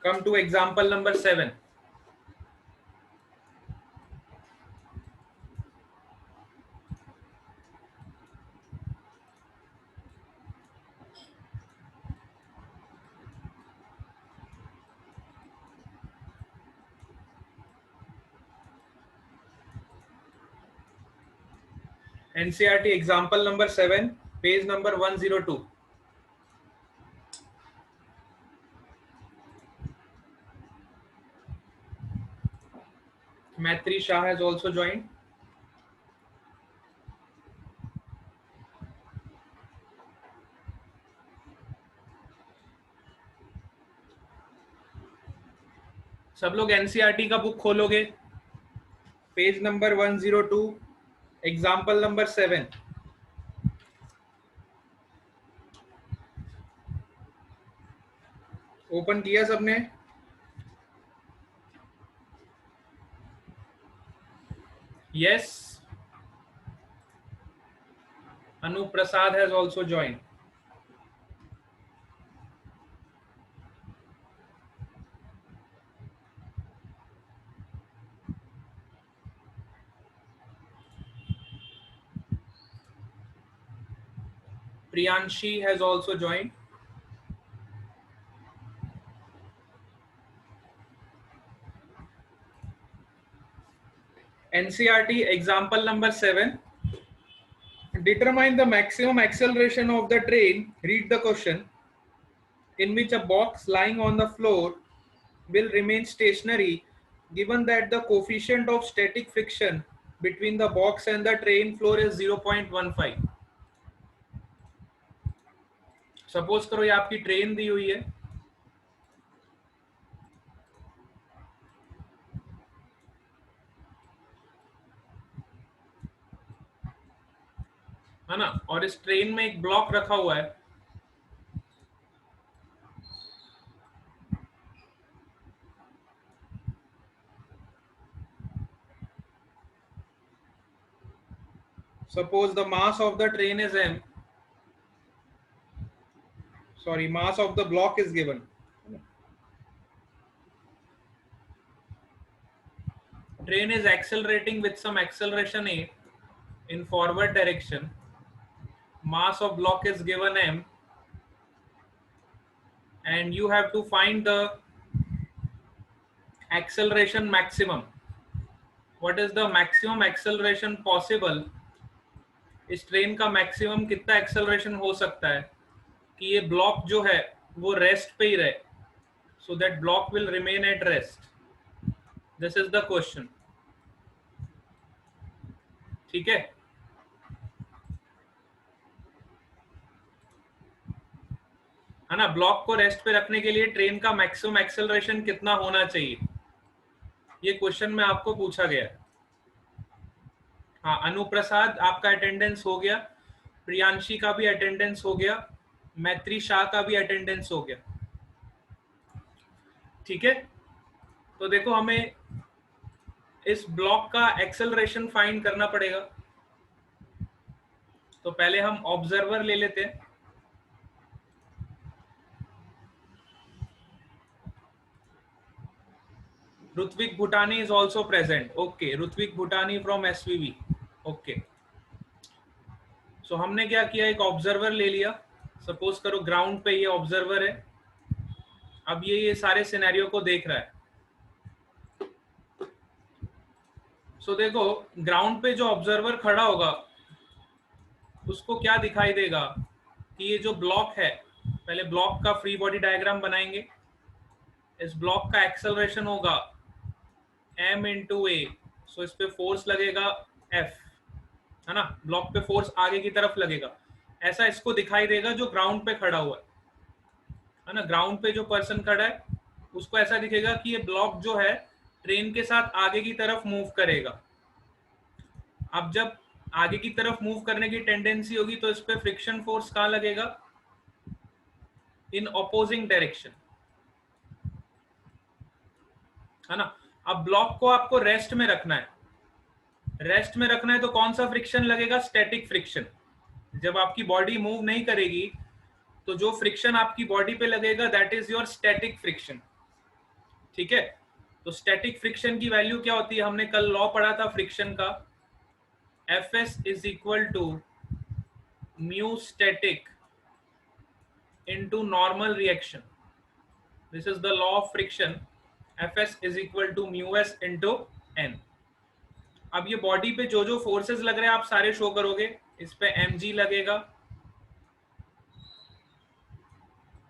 Come to example number 7. NCERT example number 7, page number 102. Maitri Shah has also joined. सब लोग NCERT का book खोलोगे, page number 102, example number 7. Open किया सबने? Yes. Anu Prasad has also joined. Priyanshi has also joined. NCERT example number 7. Determine the maximum acceleration of the train. Read the question. In which a box lying on the floor will remain stationary given that the coefficient of static friction between the box and the train floor is 0.15. Suppose करो ये आपकी train दी हुई है ना, और इस train में एक ब्लॉक रखा हुआ है. Suppose the mass of the train is m. Sorry, mass of the block is given. Train is accelerating with some acceleration a in forward direction. Mass of block is given m, and you have to find the acceleration maximum. What is the maximum acceleration possible? इस train का maximum कितना acceleration हो सकता है कि ये block जो है वो रेस्ट पे ही रहे, so that block will remain at rest. This is the question. ठीक है, है ना. ब्लॉक को रेस्ट पे रखने के लिए ट्रेन का मैक्सिमम एक्सेलरेशन कितना होना चाहिए, ये क्वेश्चन में आपको पूछा गया है. हाँ, अनुप्रसाद आपका अटेंडेंस हो गया, प्रियांशी का भी अटेंडेंस हो गया, मैत्री शाह का भी अटेंडेंस हो गया. ठीक है, तो देखो हमें इस ब्लॉक का एक्सेलरेशन फाइंड करना पड़ेगा. तो पहले हम ऑब्जर्वर ले लेते हैं. Rutvik Bhutani is also present. Okay, Rutvik Bhutani from SVV. Okay. So हमने क्या किया, एक ऑब्जर्वर ले लिया. सपोज करो ग्राउंड पे ये ऑब्जर्वर है. अब ये सारे सिनेरियो को देख रहा है. सो देखो ग्राउंड पे जो ऑब्जर्वर खड़ा होगा उसको क्या दिखाई देगा कि ये जो ब्लॉक है, पहले ब्लॉक का फ्री बॉडी डायग्राम बनाएंगे. इस ब्लॉक का एक्सेलरेशन होगा m इंटू ए. सो इस पे फोर्स लगेगा F, है ना. ब्लॉक पे फोर्स आगे की तरफ लगेगा. ऐसा इसको दिखाई देगा जो ग्राउंड पे खड़ा हुआ है ना. ग्राउंड पे जो पर्सन खड़ा है उसको ऐसा दिखेगा कि ये ब्लॉक जो है ट्रेन के साथ आगे की तरफ मूव करेगा. अब जब आगे की तरफ मूव करने की टेंडेंसी होगी तो इस पे फ्रिक्शन फोर्स कहाँ लगेगा, इन ऑपोजिंग डायरेक्शन, है ना. अब ब्लॉक को आपको रेस्ट में रखना है. रेस्ट में रखना है तो कौन सा फ्रिक्शन लगेगा, स्टैटिक फ्रिक्शन. जब आपकी बॉडी मूव नहीं करेगी तो जो फ्रिक्शन आपकी बॉडी पे लगेगा that is your static friction. ठीक है, तो स्टैटिक फ्रिक्शन की वैल्यू क्या होती है, हमने कल लॉ पढ़ा था फ्रिक्शन का, Fs is equal to mu static into normal reaction. This is the law of friction. Fs is equal to mu S into N. अब ये बॉडी पे जो जो फोर्सेस लग रहे हैं आप सारे शो करोगे. इस पे mg लगेगा,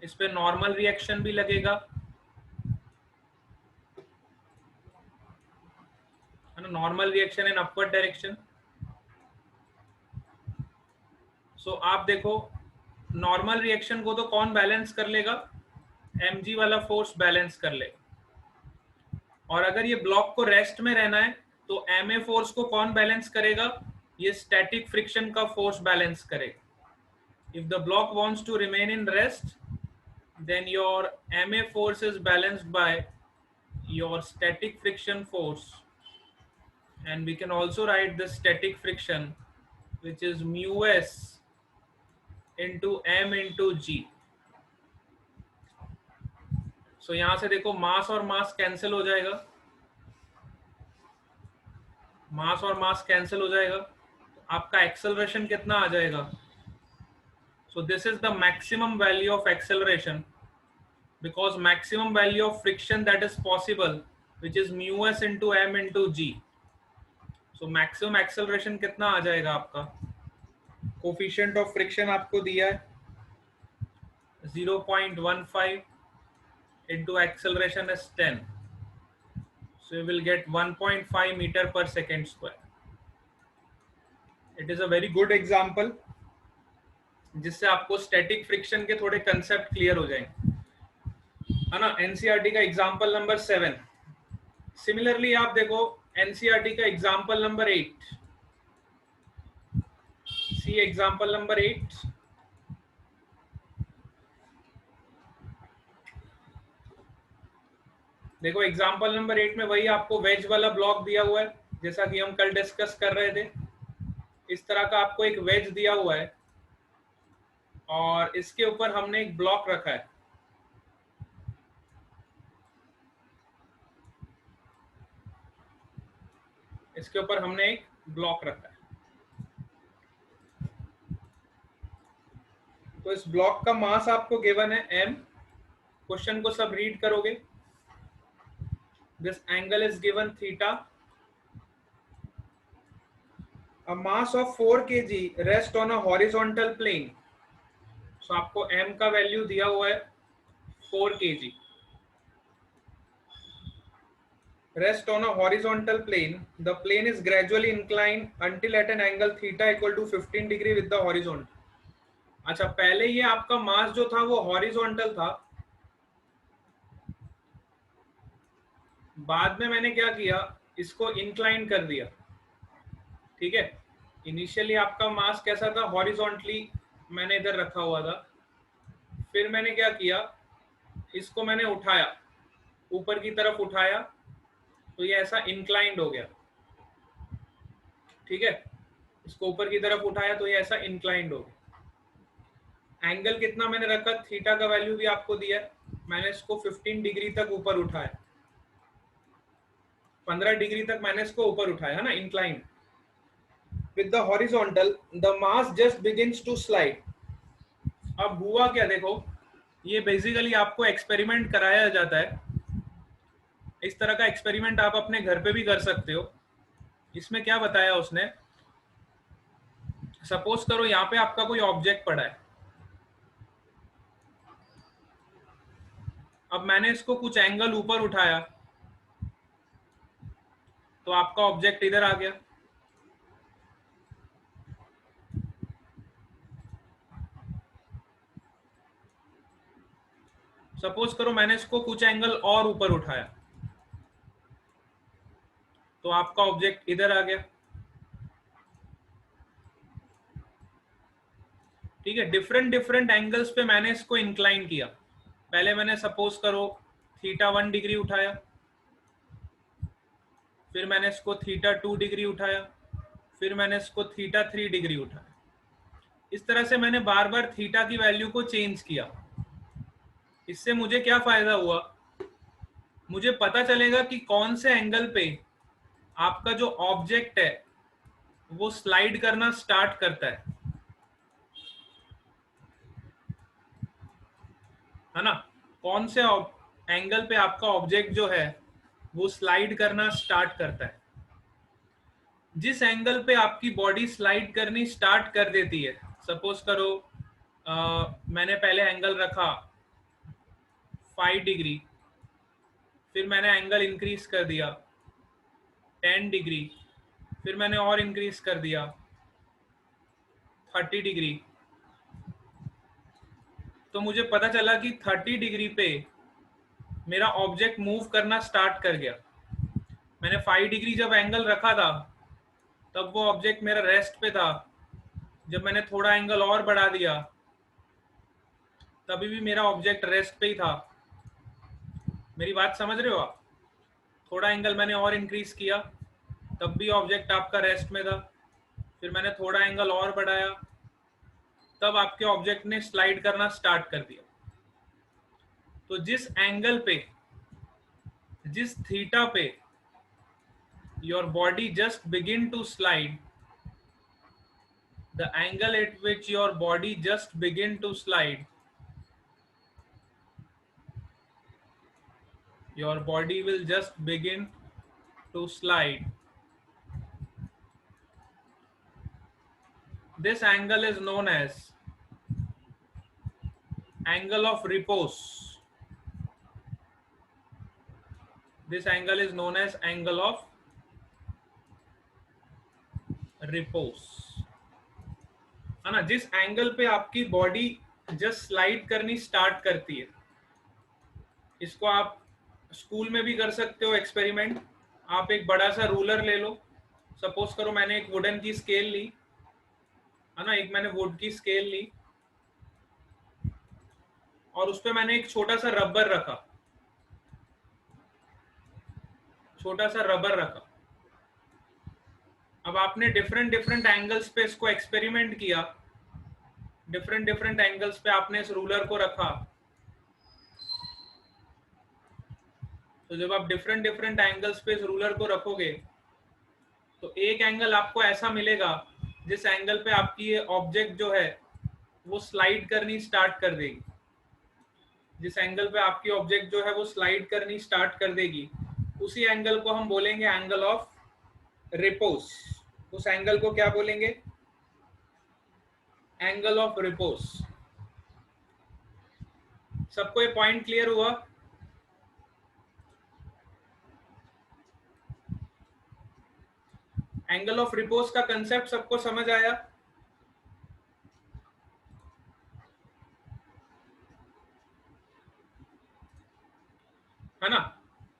इस पे नॉर्मल रिएक्शन भी लगेगा, है ना, normal reaction in upward direction. So आप देखो नॉर्मल रिएक्शन को तो कौन बैलेंस कर लेगा, mg वाला फोर्स बैलेंस कर लेगा. और अगर ये ब्लॉक को रेस्ट में रहना है तो ma फोर्स को कौन बैलेंस करेगा, ये स्टैटिक फ्रिक्शन का फोर्स बैलेंस करेगा. If the block wants to remain in rest then your ma force is balanced by your static friction force, and we can also write the static friction which is mu s into m into g. so यहां से देखो मास और मास cancel हो जाएगा, मास और मास cancel हो जाएगा, तो आपका एक्सेलरेशन कितना आ जाएगा. so this is the maximum value of acceleration because maximum value of friction that is possible which is mu s into m into g. so maximum acceleration कितना आ जाएगा आपका, कोफिशिएंट ऑफ फ्रिक्शन आपको दिया है 0.15 into acceleration is 10, so you will get 1.5 meter per second square. it is a very good example जिससे आपको static friction के थोड़े कंसेप्ट क्लियर हो जाएंगे, है ना. एनसीईआरटी का एग्जांपल नंबर 7. सिमिलरली आप देखो एनसीईआरटी का एग्जांपल नंबर 8. सी एग्जांपल नंबर 8. देखो एग्जांपल नंबर 8 में वही आपको वेज वाला ब्लॉक दिया हुआ है जैसा कि हम कल डिस्कस कर रहे थे. इस तरह का आपको एक वेज दिया हुआ है और इसके ऊपर हमने एक ब्लॉक रखा है. इसके ऊपर हमने एक ब्लॉक रखा है. तो इस ब्लॉक का मास आपको गिवन है m. क्वेश्चन को सब रीड करोगे. This angle is given theta. A mass of 4 kg rest on a horizontal plane. So आपको m का वैल्यू दिया हुआ है 4 kg. Rest on a horizontal plane. The plane is gradually inclined until at an angle theta equal to 15 degree with the horizontal. अच्छा पहले ये आपका मास जो था वो हॉरिजॉन्टल था, बाद में मैंने क्या किया, इसको इंक्लाइन कर दिया. ठीक है, इनिशियली आपका मास कैसा था, हॉरिजॉन्टली मैंने इधर रखा हुआ था. फिर मैंने क्या किया, इसको मैंने उठाया, ऊपर की तरफ उठाया, तो ये ऐसा इंक्लाइंड हो गया. ठीक है, इसको ऊपर की तरफ उठाया तो ये ऐसा इंक्लाइंड हो गया. एंगल कितना मैंने रखा, थीटा का वैल्यू भी आपको दिया है. मैंने इसको 15 डिग्री तक ऊपर उठाया, 15 डिग्री तक मैंने इसको ऊपर उठाया, है ना, inclined. With the horizontal the mass just begins to slide. अब हुआ क्या, देखो ये बेसिकली आपको एक्सपेरिमेंट कराया जाता है. इस तरह का एक्सपेरिमेंट आप अपने घर पे भी कर सकते हो. इसमें क्या बताया उसने, सपोज करो यहाँ पे आपका कोई ऑब्जेक्ट पड़ा है. अब मैंने इसको कुछ एंगल ऊपर उठाया तो आपका ऑब्जेक्ट इधर आ गया. सपोज करो मैंने इसको कुछ एंगल और ऊपर उठाया तो आपका ऑब्जेक्ट इधर आ गया. ठीक है, डिफरेंट डिफरेंट एंगल्स पे मैंने इसको इंक्लाइन किया. पहले मैंने सपोज करो थीटा 1 डिग्री उठाया, फिर मैंने इसको थीटा 2 डिग्री उठाया, फिर मैंने इसको थीटा 3 डिग्री उठाया. इस तरह से मैंने बार बार थीटा की वैल्यू को चेंज किया. इससे मुझे क्या फायदा हुआ, मुझे पता चलेगा कि कौन से एंगल पे आपका जो ऑब्जेक्ट है वो स्लाइड करना स्टार्ट करता है ना। कौन से एंगल पे आपका ऑब्जेक्ट जो है वो स्लाइड करना स्टार्ट करता है। जिस एंगल पे आपकी बॉडी स्लाइड करनी स्टार्ट कर देती है, सपोज करो मैंने पहले एंगल रखा 5 डिग्री, फिर मैंने एंगल इंक्रीज कर दिया 10 डिग्री, फिर मैंने और इंक्रीज कर दिया 30 डिग्री, तो मुझे पता चला कि 30 डिग्री पे मेरा ऑब्जेक्ट मूव करना स्टार्ट कर गया। मैंने 5 डिग्री जब एंगल रखा था तब वो ऑब्जेक्ट मेरा रेस्ट पे था। जब मैंने थोड़ा एंगल और बढ़ा दिया तभी भी मेरा ऑब्जेक्ट रेस्ट पे ही था। मेरी बात समझ रहे हो आप? थोड़ा एंगल मैंने और इंक्रीज किया तब भी ऑब्जेक्ट आपका रेस्ट में था। फिर मैंने थोड़ा एंगल और बढ़ाया तब आपके ऑब्जेक्ट ने स्लाइड करना स्टार्ट कर दिया। तो जिस एंगल पे, जिस थीटा पे your body just begin to slide, the angle at which your body just begin to slide, your body will just begin to slide. This angle is known as angle of repose. This angle is known as angle of repose, है ना। जिस angle पे आपकी body just slide करनी start करती है, इसको आप स्कूल में भी कर सकते हो एक्सपेरिमेंट। आप एक बड़ा सा रूलर ले लो, सपोज करो मैंने एक वुडन की स्केल ली, है ना, एक मैंने वुड की स्केल ली और उस पे मैंने एक छोटा सा रबर रखा, छोटा सा रबर रखा। अब आपने डिफरेंट डिफरेंट एंगल्स पे इसको एक्सपेरिमेंट किया, डिफरेंट डिफरेंट एंगल्स पे आपने इस रूलर को रखा। तो जब आप डिफरेंट डिफरेंट एंगल्स पे इस रूलर को रखोगे तो एक एंगल आपको ऐसा मिलेगा जिस एंगल पे आपकी ये ऑब्जेक्ट जो है वो स्लाइड करनी स्टार्ट कर देगी। जिस एंगल पे आपकी ऑब्जेक्ट जो है वो स्लाइड करनी स्टार्ट कर देगी, उसी एंगल को हम बोलेंगे एंगल ऑफ रिपोज। उस एंगल को क्या बोलेंगे? Angle of repose. सबको ये पॉइंट क्लियर हुआ? एंगल ऑफ रिपोज का कंसेप्ट सबको समझ आया? है ना।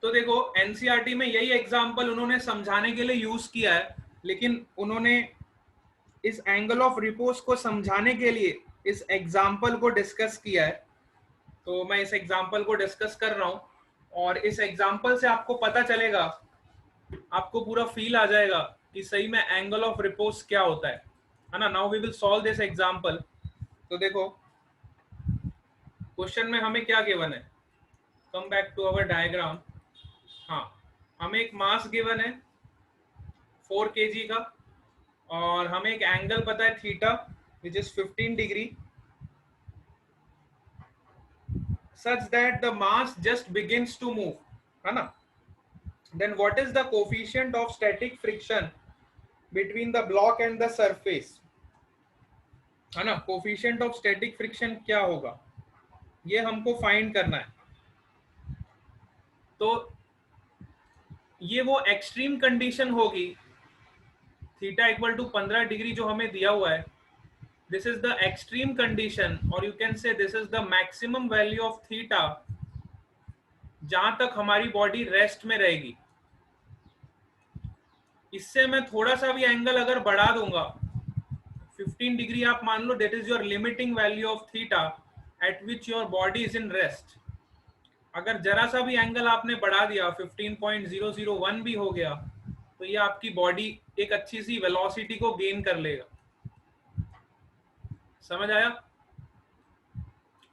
तो देखो एनसीईआरटी में यही एग्जांपल उन्होंने समझाने के लिए यूज किया है, लेकिन उन्होंने इस एंगल ऑफ रिपोज को समझाने के लिए इस एग्जांपल को डिस्कस किया है। तो मैं इस एग्जांपल को डिस्कस कर रहा हूं और इस एग्जांपल से आपको पता चलेगा, आपको पूरा फील आ जाएगा कि सही में एंगल ऑफ रिपोज क्या होता है ना। Now we will solve this example. तो देखो क्वेश्चन में हमें क्या गिवन है, come back to our diagram. हाँ, हमें एक मास गिवन है 4 kg का और हमें एक एंगल पता है theta which is 15 degree, such that the mass just begins to move, है ना। Then what is the coefficient of static friction between the block and the surface, है ना। coefficient of static friction क्या होगा ये हमको फाइंड करना है। तो ये वो एक्सट्रीम कंडीशन होगी, थीटा इक्वल टू 15 डिग्री जो हमें दिया हुआ है, this is the extreme condition or you can say this is the maximum value of theta जहां तक हमारी बॉडी रेस्ट में रहेगी। इससे मैं थोड़ा सा भी एंगल अगर बढ़ा दूंगा, 15 डिग्री आप मान लो, that is your limiting value of theta at which your body is in rest। अगर जरा सा भी एंगल आपने बढ़ा दिया, 15.001 भी हो गया, तो ये आपकी बॉडी एक अच्छी सी वेलोसिटी को गेन कर लेगा। समझ आया?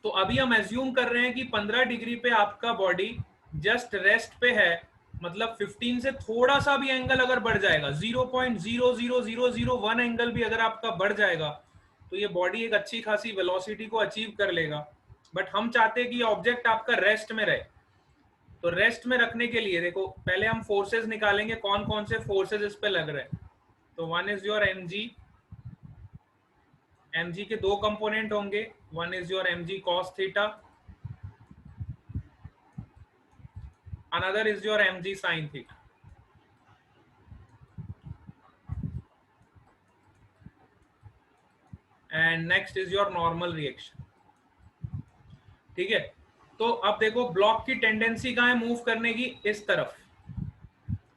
तो अभी हम एज्यूम कर रहे हैं कि 15 डिग्री पे आपका बॉडी जस्ट रेस्ट पे है, मतलब 15 से थोड़ा सा भी एंगल अगर बढ़ जाएगा, 0.00001 एंगल भी अगर आपका बढ़ जाएगा, तो ये बॉडी एक अच्छी खासी वेलोसिटी को अचीव कर लेगा। बट हम चाहते हैं कि ऑब्जेक्ट आपका रेस्ट में रहे। तो रेस्ट में रखने के लिए देखो, पहले हम फोर्सेस निकालेंगे, कौन कौन से फोर्सेस इस पे लग रहे हैं। तो one is your mg, mg के दो कंपोनेंट होंगे, one is your mg cos theta, another is your mg sin theta. And next is your normal reaction. ठीक है, तो अब देखो ब्लॉक की टेंडेंसी कहाँ है मूव करने की, इस तरफ।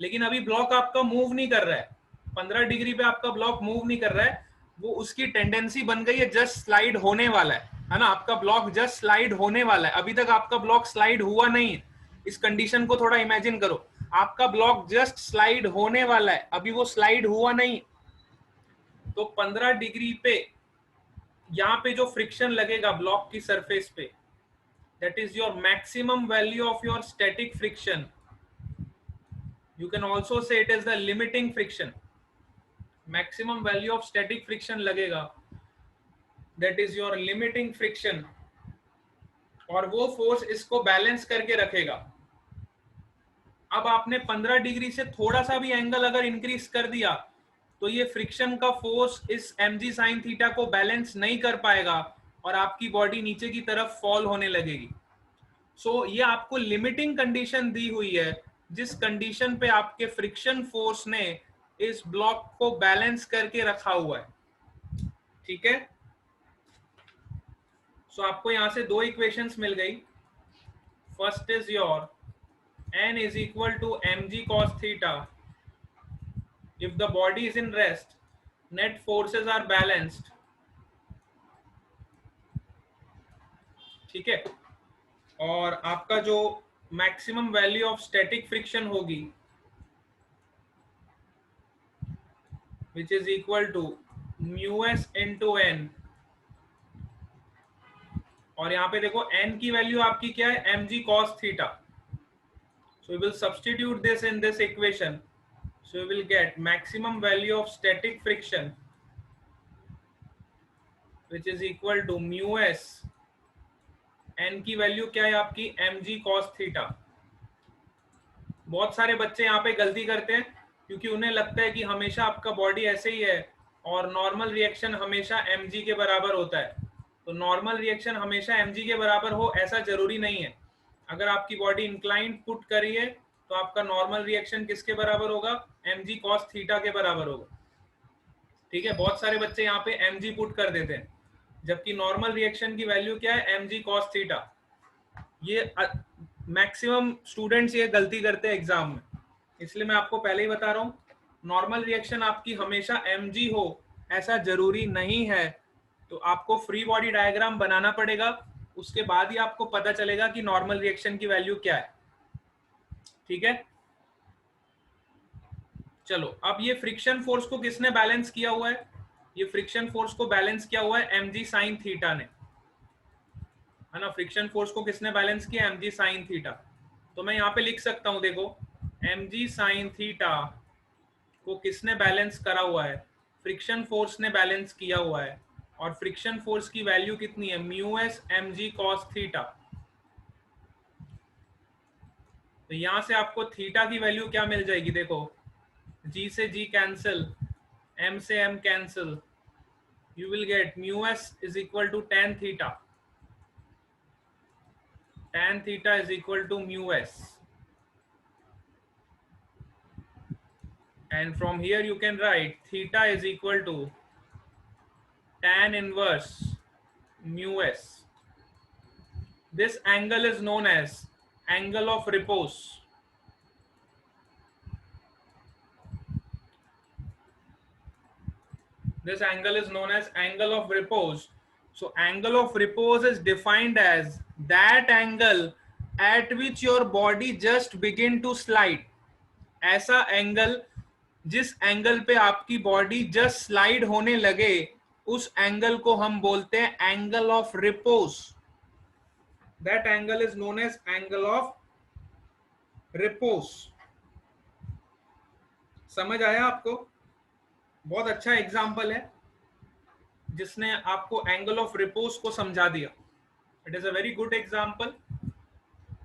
लेकिन अभी ब्लॉक आपका मूव नहीं कर रहा है, 15 डिग्री पे आपका ब्लॉक मूव नहीं कर रहा है, वो उसकी टेंडेंसी बन गई है, जस्ट स्लाइड होने वाला है ना। आपका ब्लॉक जस्ट स्लाइड होने वाला है, अभी तक आपका ब्लॉक स्लाइड हुआ नहीं है। इस कंडीशन को थोड़ा इमेजिन करो, आपका ब्लॉक जस्ट स्लाइड होने वाला है, अभी वो स्लाइड हुआ नहीं। तो 15 डिग्री पे यहाँ पे जो फ्रिक्शन लगेगा ब्लॉक की सरफेस पे, that is your maximum value of your static friction. You can also say it is the limiting friction. Maximum value of static friction लगेगा, that is your limiting friction, और वो force इसको balance करके रखेगा। अब आपने 15 degree से थोड़ा सा भी एंगल अगर इंक्रीज कर दिया, तो ये फ्रिक्शन का फोर्स इस mg sin थीटा को बैलेंस नहीं कर पाएगा और आपकी बॉडी नीचे की तरफ फॉल होने लगेगी। सो ये आपको लिमिटिंग कंडीशन दी हुई है, जिस कंडीशन पे आपके फ्रिक्शन फोर्स ने इस ब्लॉक को बैलेंस करके रखा हुआ है। ठीक है, सो आपको यहां से दो इक्वेशंस मिल गई। First is your n is equal to mg cos theta if the body is in rest, net forces are balanced। ठीक है, और आपका जो maximum value of static friction होगी, which is equal to mu s into n, और यहाँ पे देखो n की वैल्यू आपकी क्या है, mg cos theta। So we will substitute this in this equation. So we will get maximum value of static friction, which is equal to mu s, n की value क्या है आपकी, mg cos theta। बहुत सारे बच्चे यहाँ पे गलती करते हैं, क्योंकि उन्हें लगता है कि हमेशा आपका बॉडी ऐसे ही है और नॉर्मल रिएक्शन हमेशा mg के बराबर होता है। तो नॉर्मल रिएक्शन हमेशा mg के बराबर हो ऐसा जरूरी नहीं है। अगर आपकी बॉडी इंक्लाइंड पुट करी है, तो आपका नॉर्मल रिएक्शन किसके बराबर होगा, mg cos थीटा के बराबर होगा। ठीक है, बहुत सारे बच्चे यहाँ पे mg पुट कर देते हैं, जबकि नॉर्मल रिएक्शन की वैल्यू क्या है, mg cos थीटा। ये मैक्सिमम स्टूडेंट्स ये गलती करते हैं एग्जाम में, इसलिए मैं आपको पहले ही बता रहा हूँ, नॉर्मल रिएक्शन आपकी हमेशा mg हो ऐसा जरूरी नहीं है। तो आपको फ्री बॉडी डायग्राम बनाना पड़ेगा, उसके बाद ही आपको पता चलेगा कि नॉर्मल रिएक्शन की वैल्यू क्या है। ठीक है, चलो अब ये फ्रिक्शन फोर्स को किसने बैलेंस किया हुआ है, ये फ्रिक्शन फोर्स को बैलेंस किया हुआ है mg sin थीटा ने, है ना। फ्रिक्शन फोर्स को किसने बैलेंस किया, mg sin थीटा। तो मैं यहाँ पे लिख सकता हूँ, देखो mg sin थीटा को किसने बैलेंस करा हुआ है, फ्रिक्शन फोर्स ने बैलेंस किया हुआ है, और फ्रिक्शन फोर्स की वैल्यू कितनी है, mu S mg cos theta. तो यहां से आपको थीटा की वैल्यू क्या मिल जाएगी, देखो g से g कैंसिल, m से m cancel, you will get mu s is equal to tan theta, tan theta is equal to mu s, and from here you can write theta is equal to tan inverse mu s. This angle is known as angle of repose. This angle is known as angle of repose. So angle of repose is defined as that angle at which your body just begin to slide. ऐसा angle जिस angle पे आपकी body just slide होने लगे, उस angle को हम बोलते हैं angle of repose. That angle is known as angle of repose. समझ आया आपको? बहुत अच्छा एग्जाम्पल है जिसने आपको एंगल ऑफ रिपोज को समझा दिया। It is a very good example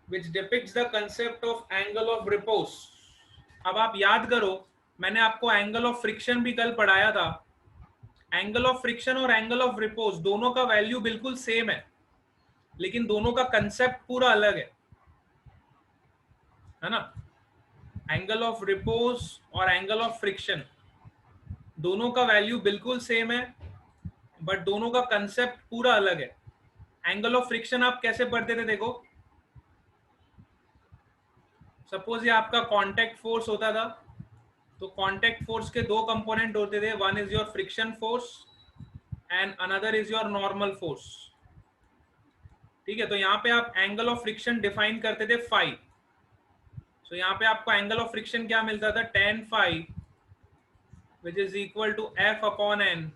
which depicts the concept of angle of repose. अब आप याद करो, मैंने आपको एंगल ऑफ फ्रिक्शन भी कल पढ़ाया था। एंगल ऑफ फ्रिक्शन और एंगल ऑफ रिपोज दोनों का वैल्यू बिल्कुल सेम है, लेकिन दोनों का कंसेप्ट पूरा अलग है ना? एंगल ऑफ रिपोज और एंगल ऑफ फ्रिक्शन दोनों का वैल्यू बिल्कुल सेम है, बट दोनों का कंसेप्ट पूरा अलग है। एंगल ऑफ फ्रिक्शन आप कैसे पढ़ते थे? देखो, सपोज ये आपका कांटेक्ट फोर्स होता था, तो कांटेक्ट फोर्स के दो कंपोनेंट होते थे, one is your friction force and another is your normal force. ठीक है, तो यहाँ पे आप एंगल ऑफ फ्रिक्शन डिफाइन करते थे फाई। सो यहाँ पे आपको एंगल ऑफ फ्रिक्शन क्या मिलता था? tan phi which is equal to F upon N,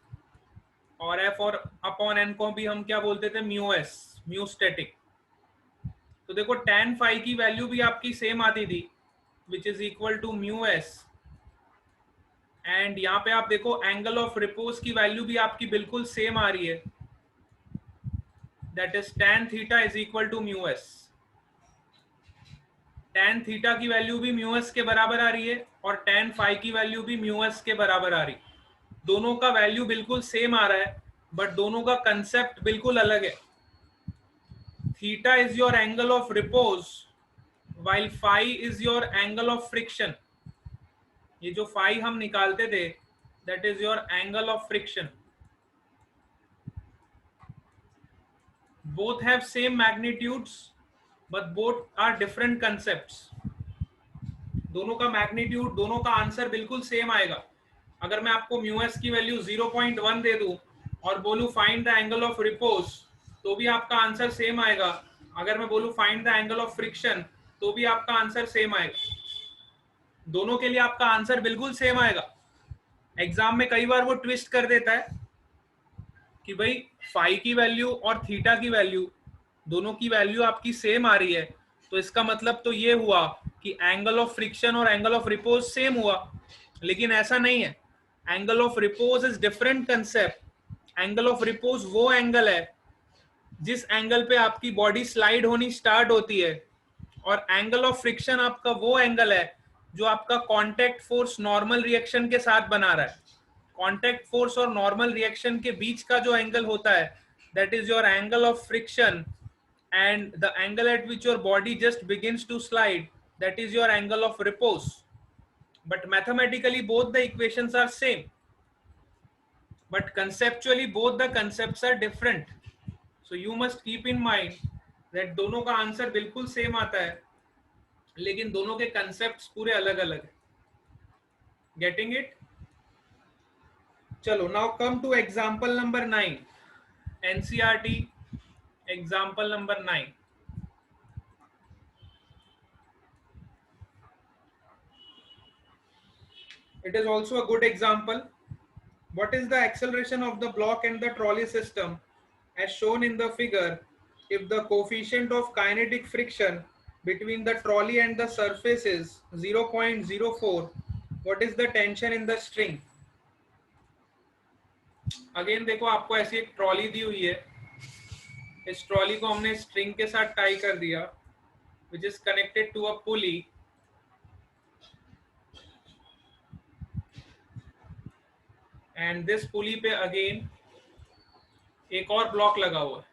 और एफ और अपॉन एन को भी हम क्या बोलते थे? Mu S, mu static. तो देखो tan फाई की वैल्यू भी आपकी सेम आती थी, which is equal to mu S. And यहाँ पे आप देखो एंगल ऑफ रिपोज की वैल्यू भी आपकी बिल्कुल सेम आ रही है, that is tan theta is equal to mu S. tan theta की वैल्यू भी म्यू एस के बराबर आ रही है और tan फाई की वैल्यू भी म्यू एस के बराबर आ रही है। दोनों का वैल्यू बिल्कुल सेम आ रहा है, बट दोनों का कंसेप्ट बिल्कुल अलग है। Theta is your angle of repose while phi is your angle of friction। ये जो phi हम निकालते थे, that is your angle of friction। both have same magnitudes but both are different concepts। दोनों का मैग्नीट्यूड, दोनों का आंसर बिल्कुल सेम आएगा। अगर मैं आपको म्यू एस की वैल्यू 0.1 दे दूं और बोलूं find the angle of repose, तो भी आपका आंसर सेम आएगा। अगर मैं बोलूं find the angle of friction, तो भी आपका आंसर सेम आएगा। दोनों के लिए आपका आंसर बिल्कुल सेम आएगा। एग्जाम में कई बार वो ट्विस्ट कर देता है कि भाई फाई की वैल्यू और थीटा की वैल्यू, दोनों की वैल्यू आपकी सेम आ रही है, तो इसका मतलब तो ये हुआ कि एंगल ऑफ फ्रिक्शन और एंगल ऑफ रिपोज सेम हुआ। लेकिन ऐसा नहीं है। Angle of repose is different concept. Angle of repose वो एंगल है जिस एंगल पे आपकी बॉडी स्लाइड होनी स्टार्ट होती है, और एंगल ऑफ फ्रिक्शन आपका वो एंगल है जो आपका कांटेक्ट फोर्स नॉर्मल रिएक्शन के साथ बना रहा है। कांटेक्ट फोर्स और नॉर्मल रिएक्शन के बीच का जो एंगल होता है, that is your angle of friction, and the angle at which your body just begins to slide, that is your angle of repose। but mathematically both the equations are same, but conceptually both the concepts are different। so you must keep in mind that दोनों का answer बिल्कुल same आता है, लेकिन दोनों के concepts पूरे अलग अलग है। गेटिंग इट? चलो, now come to example number 9, NCERT example number 9। It is also a good example। What is the acceleration of the block and the trolley system as shown in the figure if the coefficient of kinetic friction between the trolley and the surface is 0.04? What is the tension in the string? Again देखो, आपको ऐसी एक trolley दी हुई है, इस trolley को हमने string के साथ टाई कर दिया, which is connected to a pulley, and this pulley पे अगेन एक और ब्लॉक लगा हुआ है।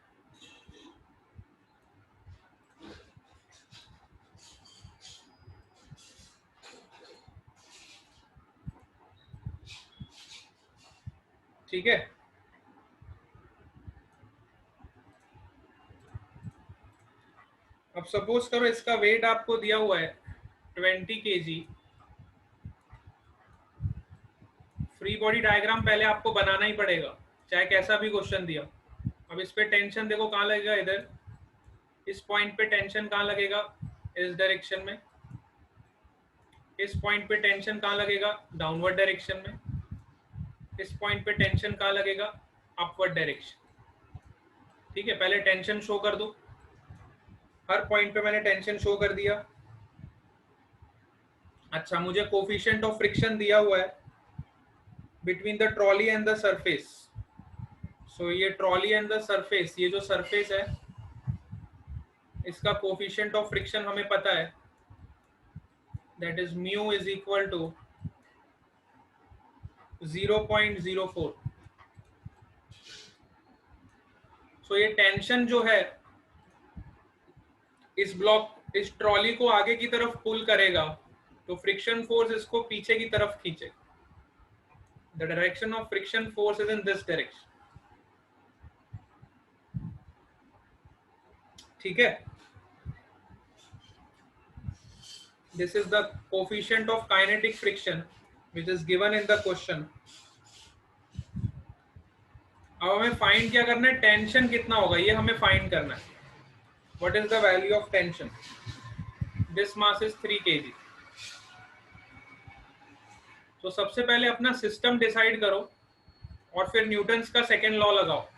ठीक है, अब सपोज करो इसका वेट आपको दिया हुआ है 20 kg। फ्री बॉडी डायग्राम पहले आपको बनाना ही पड़ेगा, चाहे कैसा भी क्वेश्चन दिया। अब इस पे टेंशन देखो कहाँ लगेगा, इधर इस पॉइंट पे टेंशन कहाँ लगेगा, इस डायरेक्शन में। इस पॉइंट पे टेंशन कहाँ लगेगा, डाउनवर्ड डायरेक्शन में। इस पॉइंट पे टेंशन कहाँ लगेगा, अपवर्ड डायरेक्शन। ठीक है, पहले टेंशन शो कर दो। हर पॉइंट पे मैंने टेंशन शो कर दिया। अच्छा, मुझे कोफिशिएंट ऑफ फ्रिक्शन दिया हुआ है between the trolley and the surface. So ये ट्रॉली एंड द सरफेस, ये जो सरफेस है इसका कोफिशिएंट ऑफ फ्रिक्शन हमें पता है, that is mu is equal to 0.04। So ये टेंशन जो है इस ब्लॉक, इस ट्रॉली को आगे की तरफ पुल करेगा, तो फ्रिक्शन फोर्स इसको पीछे की तरफ खींचे। The direction of friction force is in this direction. ठीक है, this is the coefficient of kinetic friction which is given in the question. अब हमें फाइंड क्या करना है, टेंशन कितना होगा ये हमें फाइंड करना है। What is the value of tension? This mass is 3 kg। तो सबसे पहले अपना सिस्टम डिसाइड करो और फिर न्यूटन्स का सेकेंड लॉ लगाओ।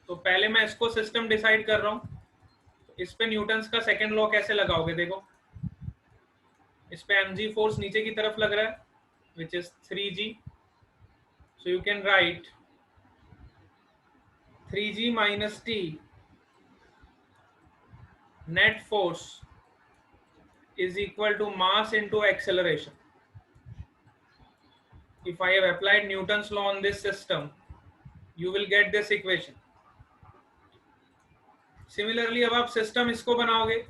तो पहले मैं इसको सिस्टम डिसाइड कर रहा हूँ, तो इस पे न्यूटन्स का सेकेंड लॉ कैसे लगाओगे? देखो, इस पे mg फोर्स नीचे की तरफ लग रहा है which is 3g। So you can write 3g minus t net force is equal to mass into acceleration. If I have applied Newton's law on this system, you will get this equation. Similarly, अब आप system इसको बनाओगे,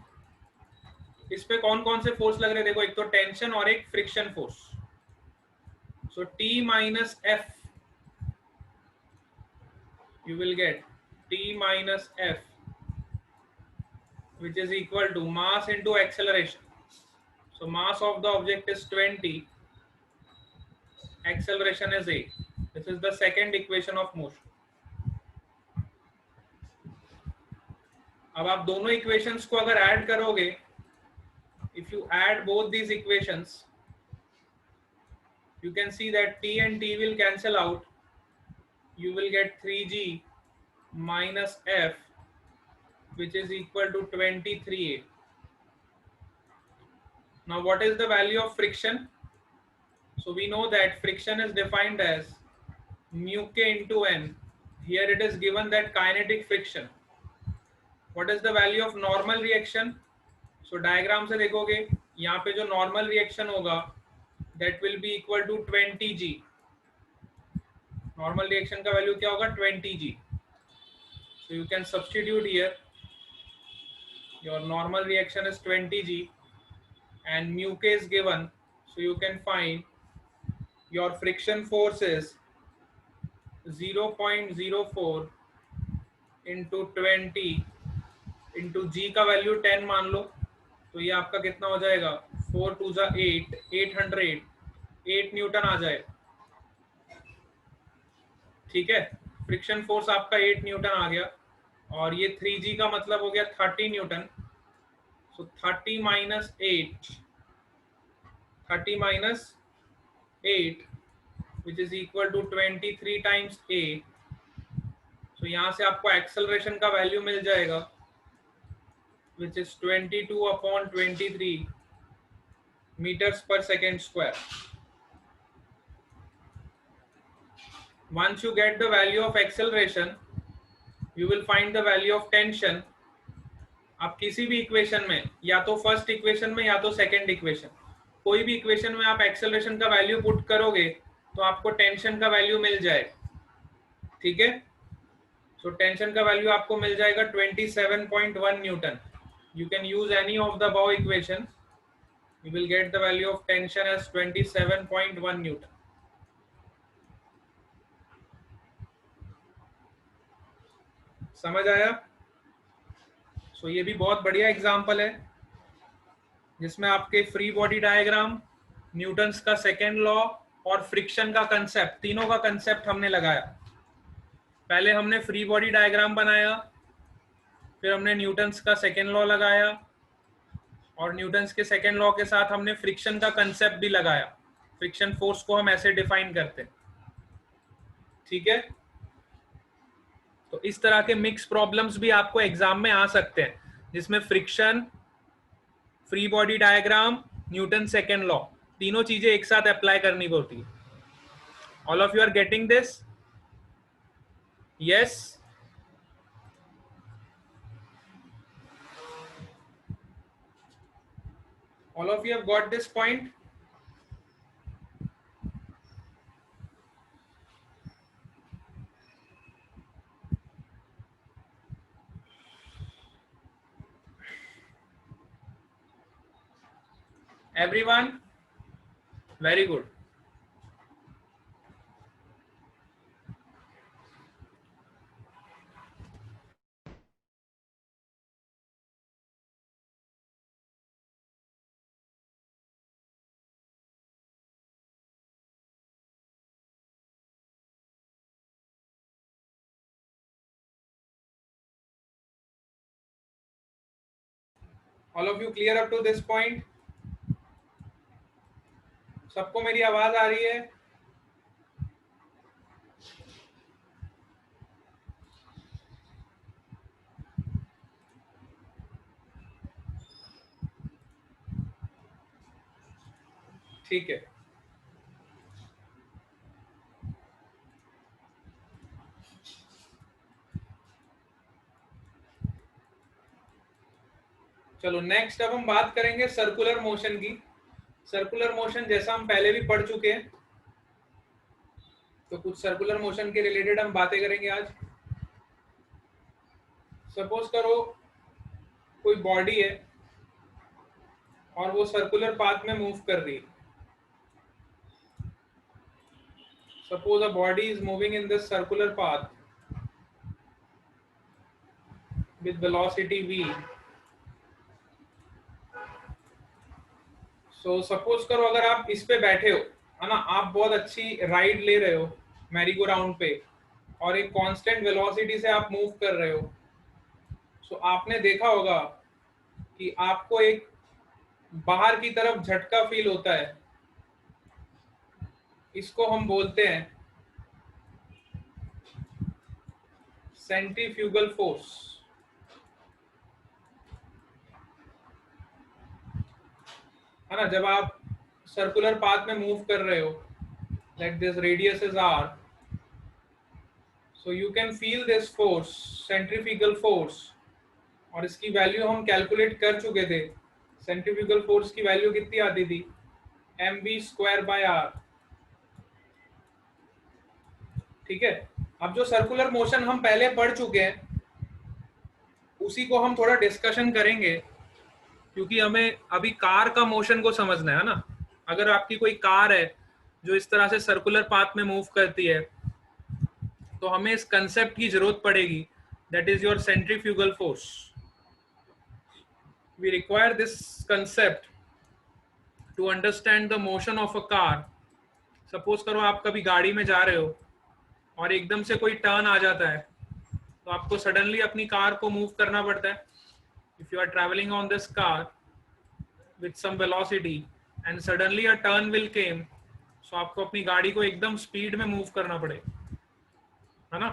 इस पे कौन कौन से force लग रहे हैं? देखो, एक तो टेंशन और एक friction force. So T minus F, you will get T minus F which is equal to mass into acceleration. So mass of the object is 20, acceleration is 8. This is the second equation of motion. अब आप दोनों equations को अगर add करोगे, if you add both these equations, you can see that t and t will cancel out. You will get 3g minus f which is equal to 23a. Now what is the value of friction? So we know that friction is defined as mu k into n. Here it is given that kinetic friction. What is the value of normal reaction? So diagram से देखोगे, यहाँ पे जो normal reaction होगा that will be equal to 20g. Normal reaction का value क्या होगा? 20g. So you can substitute here. Your normal reaction is 20g and mu k is given. So you can find your friction force is 0.04 into 20 into g का value 10 मान लो, तो ये आपका कितना हो जाएगा? 4 2 जा 8, 8 न्यूटन आ जाए। ठीक है, फ्रिक्शन फोर्स आपका 8 न्यूटन आ गया और ये 3g का मतलब हो गया 30 Newton. So 30 minus 8 which is equal to 23 times a. तो यहाँ से आपको एक्सेलरेशन का वैल्यू मिल जाएगा which is 22/23 meters per second square. Once you get the value of acceleration, you will find the value of tension. आप किसी भी equation में, या तो फर्स्ट इक्वेशन में या तो सेकंड इक्वेशन, कोई भी इक्वेशन में आप एक्सेलरेशन का वैल्यू पुट करोगे तो आपको टेंशन का वैल्यू मिल जाएगा। ठीक है, सो टेंशन का वैल्यू आपको मिल जाएगा 27.1 Newton. You can use any of the above equations. You will get the value of tension as 27.1 Newton. समझ आया? सो ये भी बहुत बढ़िया एग्जांपल है जिसमें आपके फ्री बॉडी डायग्राम, न्यूटन्स का सेकेंड लॉ और फ्रिक्शन का कंसेप्ट, तीनों का कंसेप्ट हमने लगाया। पहले हमने फ्री बॉडी डायग्राम बनाया, फिर हमने न्यूटन्स का सेकेंड लॉ लगाया और न्यूटन्स के सेकेंड लॉ के साथ हमने फ्रिक्शन का कंसेप्ट भी लगाया। फ्रिक्शन फोर्स को हम ऐसे डिफाइन करते हैं। ठीक है, तो इस तरह के मिक्स प्रॉब्लम्स भी आपको एग्जाम में आ सकते हैं जिसमें friction, free body diagram, Newton second law, तीनों चीजें एक साथ अप्लाई करनी पड़ती है। All of you are getting this? Yes? All of you have got this point? Everyone? Very good. All of you clear up to this point? सबको मेरी आवाज आ रही है? ठीक है। चलो नेक्स्ट अब हम बात करेंगे सर्कुलर मोशन की। सर्कुलर मोशन जैसा हम पहले भी पढ़ चुके हैं, तो कुछ सर्कुलर मोशन के रिलेटेड हम बातें करेंगे आज। सपोज करो कोई बॉडी है और वो सर्कुलर पाथ में मूव कर रही है। Suppose a body is moving in this circular path with velocity v. So suppose करो अगर आप इस पे बैठे हो, है ना, आप बहुत अच्छी राइड ले रहे हो मैरी गो राउंड पे और एक कांस्टेंट वेलोसिटी से आप मूव कर रहे हो। सो आपने देखा होगा कि आपको एक बाहर की तरफ झटका फील होता है, इसको हम बोलते हैं सेंट्रीफ्यूगल फोर्स, है ना। जब आप सर्कुलर पाथ में मूव कर रहे हो, like this radius is r, so you can feel this force, centrifugal force, और इसकी वैल्यू हम कैलकुलेट कर चुके थे। सेंट्रीफ्यूगल फोर्स की वैल्यू कितनी आती थी? mv²/r। ठीक है। अब जो सर्कुलर मोशन हम पहले पढ़ चुके हैं उसी को हम थोड़ा डिस्कशन करेंगे, क्योंकि हमें अभी कार का मोशन को समझना है ना। अगर आपकी कोई कार है जो इस तरह से सर्कुलर पाथ में मूव करती है, तो हमें इस कंसेप्ट की जरूरत पड़ेगी, that is your centrifugal force. We require this concept to understand the motion of a car. Suppose करो आप कभी गाड़ी में जा रहे हो और एकदम से कोई टर्न आ जाता है, तो आपको सडनली अपनी कार को मूव करना पड़ता है। If you are travelling on this car with some velocity and suddenly a turn will came, so आपको अपनी गाड़ी को एकदम स्पीड में मूव करना पड़ेगा, है ना।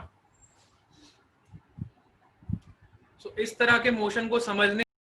सो इस तरह के मोशन को समझने